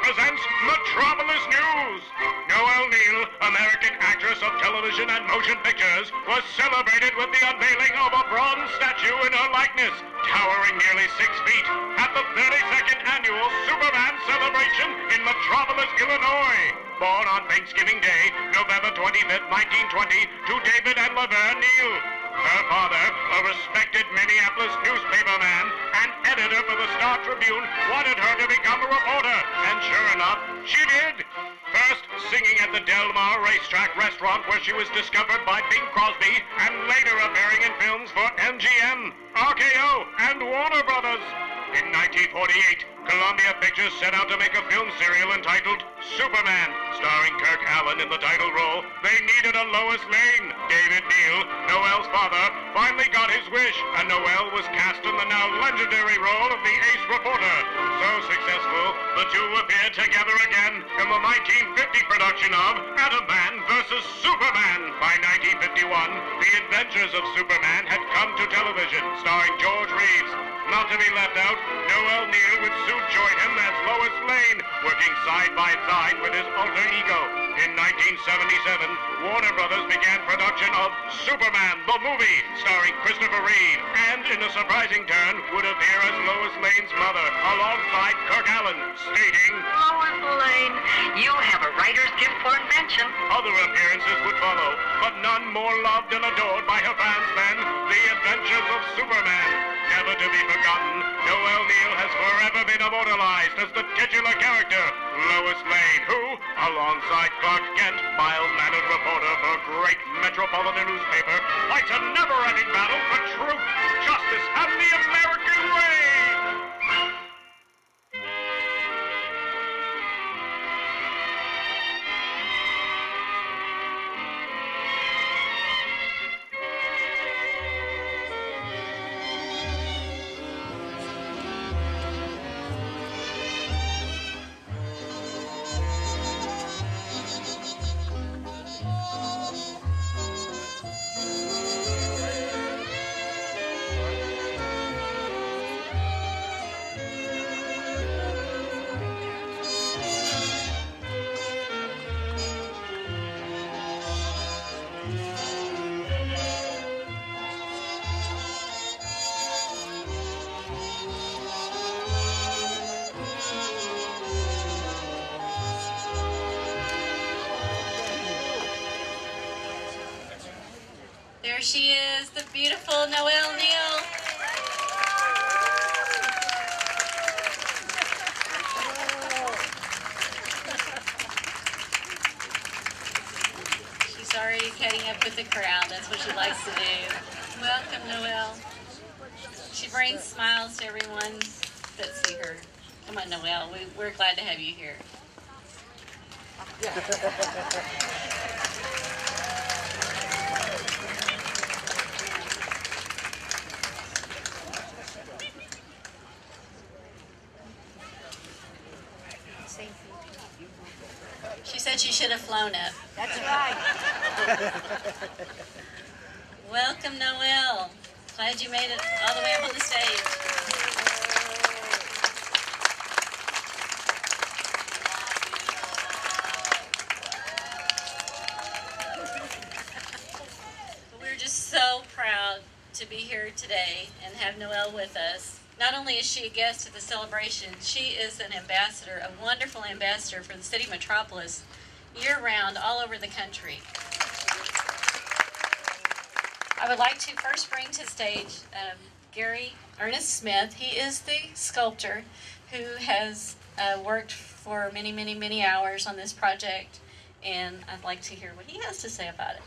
presents Metropolis News. Noel Neal, American actress of television and motion pictures, was celebrated with the unveiling of a bronze statue in her likeness, towering nearly 6 feet, at the 32nd annual Superman celebration in Metropolis, Illinois. Born on Thanksgiving Day, November 25th, 1920, to David and Laverne Neal. Her father, a respected Minneapolis newspaperman and editor for the Star Tribune, wanted her to become a reporter, and sure enough, she did. First, singing at the Del Mar Racetrack restaurant where she was discovered by Bing Crosby, and later appearing in films for MGM, RKO, and Warner Brothers. In 1948, Columbia Pictures set out to make a film serial entitled Superman, starring Kirk Alyn in the title role. They needed a Lois Lane. David Neal, Noel's father, finally got his wish, and Noel was cast in the now legendary role of the ace reporter. So successful, the two appeared together again in the 1950 production of Man vs. Superman. By 1951, The Adventures of Superman had come to television, starring George Reeves. Not to be left out, Noel Neal would soon join him as Lois Lane, working side by side with his alter ego. In 1977, Warner Brothers began production of Superman, the movie, starring Christopher Reeve, and in a surprising turn, would appear as Lois Lane's mother, alongside Kirk Alyn, stating, "Lois Lane, you have a writer's gift for invention." Other appearances would follow, but none more loved and adored by her fans than The Adventures of Superman. Never to be forgotten, Noel Neal has forever been immortalized as the titular character, Lois Lane, who, alongside Clark Kent, mild-mannered reporter for a great metropolitan newspaper, fights a never-ending battle for truth, justice, and the American way. There she is, the beautiful Noel Neal. She's already cutting up with the crowd. That's what she likes to do. Welcome, Noel. She brings smiles to everyone that see her. Come on, Noel. We're glad to have you here. She said she should have flown up. That's right. Welcome, Noel. Glad you made it all the way up on the stage. We're just so proud to be here today and have Noel with us. Not only is she a guest at the celebration, she is an ambassador, a wonderful ambassador for the city of Metropolis, year-round, all over the country. I would like to first bring to stage Gary Ernest Smith. He is the sculptor who has worked for many, many, many hours on this project, and I'd like to hear what he has to say about it.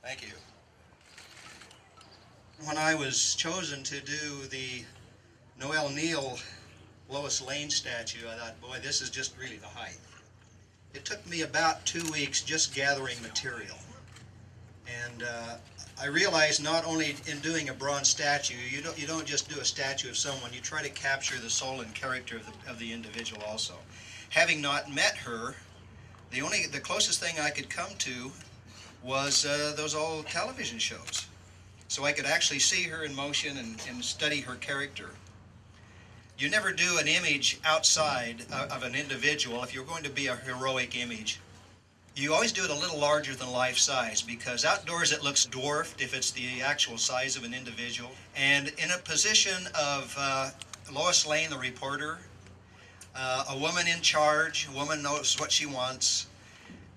Thank you. When I was chosen to do the Noel Neal Lois Lane statue, I thought, boy, this is just really the height. It took me about 2 weeks just gathering material. And I realized not only in doing a bronze statue, you don't just do a statue of someone, you try to capture the soul and character of the individual also. Having not met her, the closest thing I could come to was those old television shows. so I could actually see her in motion and study her character. You never do an image outside of an individual if you're going to be a heroic image. You always do it a little larger than life size, because outdoors it looks dwarfed if it's the actual size of an individual. And in a position of Lois Lane, the reporter, a woman in charge, a woman knows what she wants,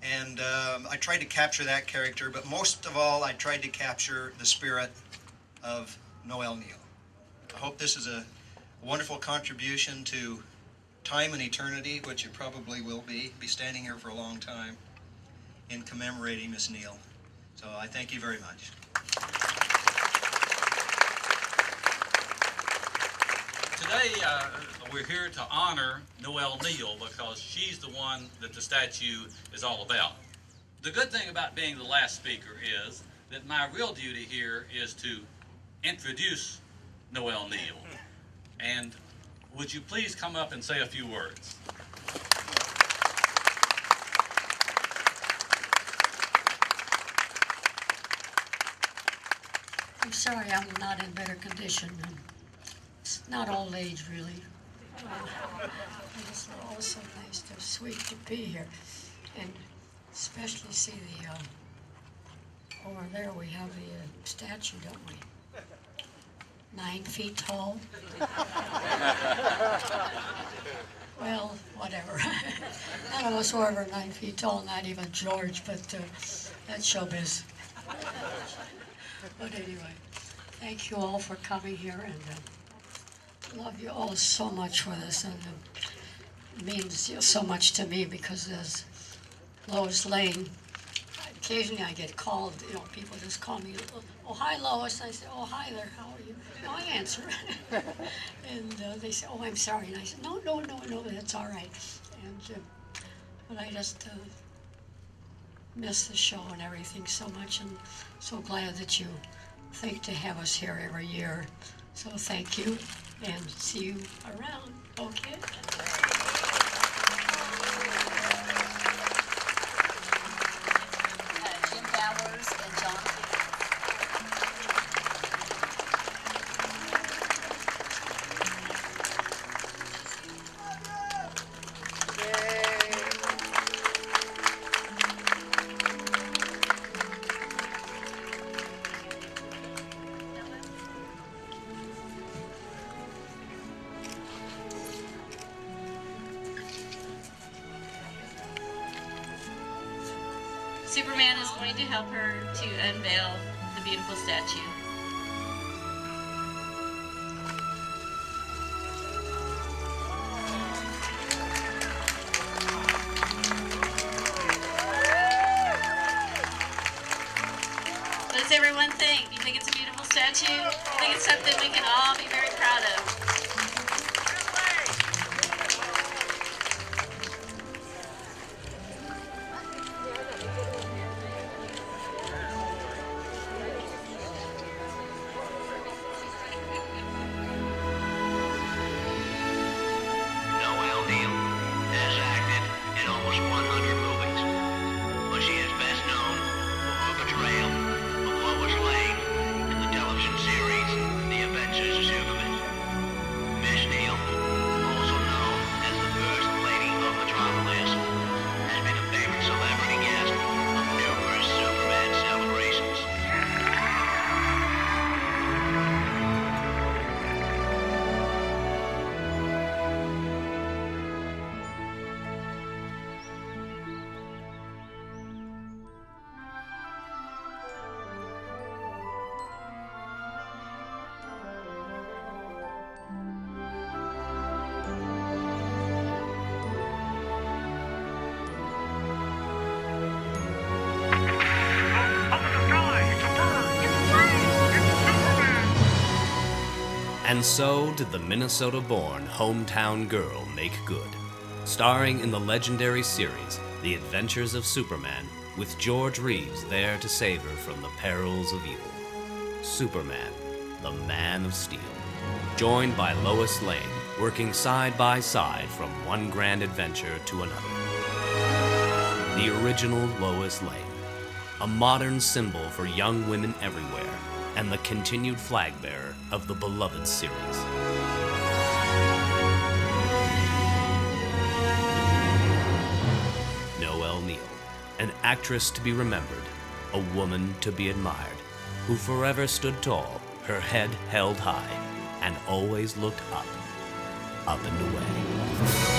and I tried to capture that character, but most of all I tried to capture the spirit of Noel Neal. I hope this is a wonderful contribution to time and eternity, which it probably will be standing here for a long time, in commemorating Miss Neal. So I thank you very much. Today, we're here to honor Noel Neal because she's the one that the statue is all about. The good thing about being the last speaker is that my real duty here is to introduce Noel Neal. And would you please come up and say a few words? I'm sorry I'm not in better condition. It's not old age, really. It's always so nice, so sweet to be here. And especially see the, over there we have the statue, don't we? 9 feet tall. Well, whatever. None of us were ever 9 feet tall, not even George, but that's showbiz. But anyway, thank you all for coming here, and love you all so much for this, and it means so much to me because as Lois Lane, occasionally I get called, people just call me, oh, hi Lois, I say, oh, hi there, how are you? No, I answer. And they say, oh, I'm sorry, and I say, no, that's all right. And but I just miss the show and everything so much, and so glad that you think to have us here every year. So thank you, and see you around, okay? Jim Bowers and John. Superman is going to help her to unveil the beautiful statue. What does everyone think? Do you think it's a beautiful statue? Do you think it's something we can all be very proud of? Noel Neal has acted in almost 100 movies, but she is best known for her portrayal of Lois Lane in the television series The Adventures of Superman. Miss Neal, also known as the First Lady of Metropolis, has been a favorite celebrity guest of numerous Superman celebrations. And so did the Minnesota-born hometown girl make good, starring in the legendary series The Adventures of Superman, with George Reeves there to save her from the perils of evil. Superman, the Man of Steel, joined by Lois Lane, working side by side from one grand adventure to another. The original Lois Lane, a modern symbol for young women everywhere, and the continued flag bearer of the beloved series. Noel Neal, an actress to be remembered, a woman to be admired, who forever stood tall, her head held high, and always looked up and away.